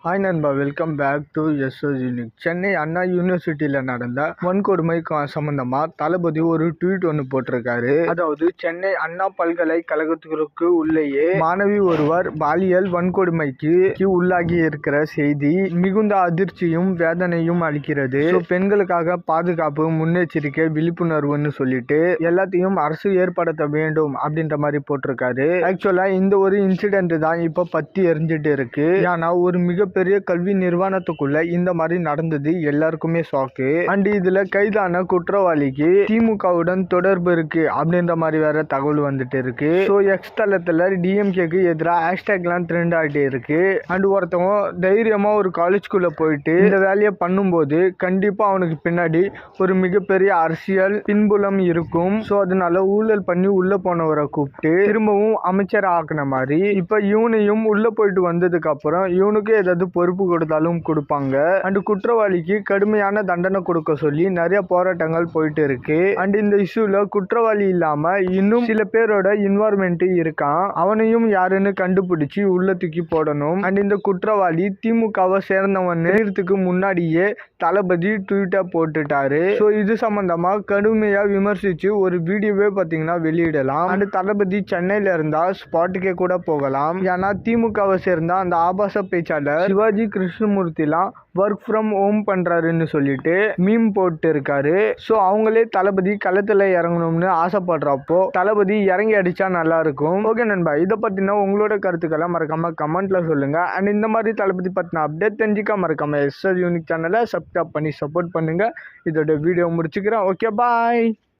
Hi நண்பா, welcome back to SS unique. Chennai Anna யூனிவர்சிட்டியில் நடந்த வன்கொடுமை சம்பந்தமாக தளபதி ஒரு ட்வீட் ஒன்று போட்டிருக்காரு. அதாவது சென்னை அண்ணா பல்கலைக்கழகத்திற்கு உள்ளேயே மாணவி ஒருவர் பாலியல் வன்கொடுமைக்கு உள்ளாகி இருக்கிற செய்தி மிகுந்த அதிர்ச்சியும் வேதனையும் அளிக்கிறது. பெண்களுக்காக பாதுகாப்பு, முன்னெச்சரிக்கை, விழிப்புணர்வுன்னு சொல்லிட்டு எல்லாத்தையும் அரசு ஏற்படுத்த வேண்டும் அப்படின்ற மாதிரி போட்டிருக்காரு. ஆக்சுவலா இந்த ஒரு இன்சிடென்ட் தான் இப்ப பத்தி எரிஞ்சிட்டு இருக்கு. ஆனா ஒரு மிகப்பெரிய கல்வி நிறுவனத்துக்குள்ள இந்த மாதிரி நடந்தது எல்லாருக்குமே ஷாக்கு. அண்ட் இதுல கைதான குற்றவாளிக்கு திமுகவுடன் தொடர்பு இருக்கு அப்படின்ற மாதிரி வேற தகவல் வந்துட்டு இருக்கு. ஸோ எக்ஸ் தளத்துல டிஎம்கேக்கு எதிராக ஹேஷ்டேக்லாம் ட்ரெண்ட் ஆகிட்டே இருக்கு. அண்ட் ஒருத்தவங்க தைரியமா ஒரு காலேஜ்குள்ள போயிட்டு இந்த வேலையை பண்ணும்போது கண்டிப்பா அவனுக்கு பின்னாடி ஒரு மிகப்பெரிய அரசியல் பின்புலம் இருக்கும். ஸோ அதனால ஊழல் பண்ணி உள்ள போனவரை கூப்பிட்டு திரும்பவும் அமைச்சர் ஆக்கின மாதிரி இப்ப இவனையும் உள்ள போயிட்டு வந்ததுக்கு அப்புறம் இவனுக்கு ஏதாவது பொறுப்பு கொடுத்தாலும் கொடுப்பாங்க. அண்ட் குற்றவாளிக்கு கடுமையான தண்டனை கொடுக்க சொல்லி நிறைய போராட்டங்கள் போயிட்டு இருக்கு. அண்ட் இந்த இஷ்யூல குற்றவாளி இல்லாம இன்னும் சில பேரோட இன்வால்வ்மெண்ட் இருக்கான். அவனையும் யாருன்னு கண்டுபிடிச்சு உள்ள தூக்கி போடணும். அண்ட் இந்த குற்றவாளி திமுகவை சேர்ந்தவன் நேரத்துக்கு முன்னாடியே தளபதி ட்வீட்டை போட்டுட்டாரு. ஸோ இது சம்பந்தமா கடுமையா விமர்சிச்சு ஒரு வீடியோவே பார்த்தீங்கன்னா வெளியிடலாம். அண்ட் தளபதி சென்னையில இருந்தா ஸ்பாட்டுக்கே கூட போகலாம். ஏன்னா திமுகவை சேர்ந்த அந்த ஆபாச பேச்சாளர் சிவாஜி கிருஷ்ணமூர்த்திலாம் ஒர்க் ஃப்ரம் ஹோம் பண்றாருன்னு சொல்லிட்டு மீம் போட்டு இருக்காரு. ஸோ அவங்களே தளபதி களத்துல இறங்கணும்னு ஆசைப்படுறப்போ தளபதி இறங்கி அடிச்சா நல்லா இருக்கும். ஓகே நண்பா, இதை பத்தினா உங்களோட கருத்துக்களை மறக்காம கமெண்ட்ல சொல்லுங்க. அண்ட் இந்த மாதிரி தளபதி பத்தின அப்டேட் தெரிஞ்சுக்க மறக்காம எஸ்எஸ் யூனிக் சேனலை சப்ஸ்கிரைப் பண்ணி சப்போர்ட் பண்ணுங்க. இதோட வீடியோ முடிச்சுக்கிறேன். ஓகே, பாய்.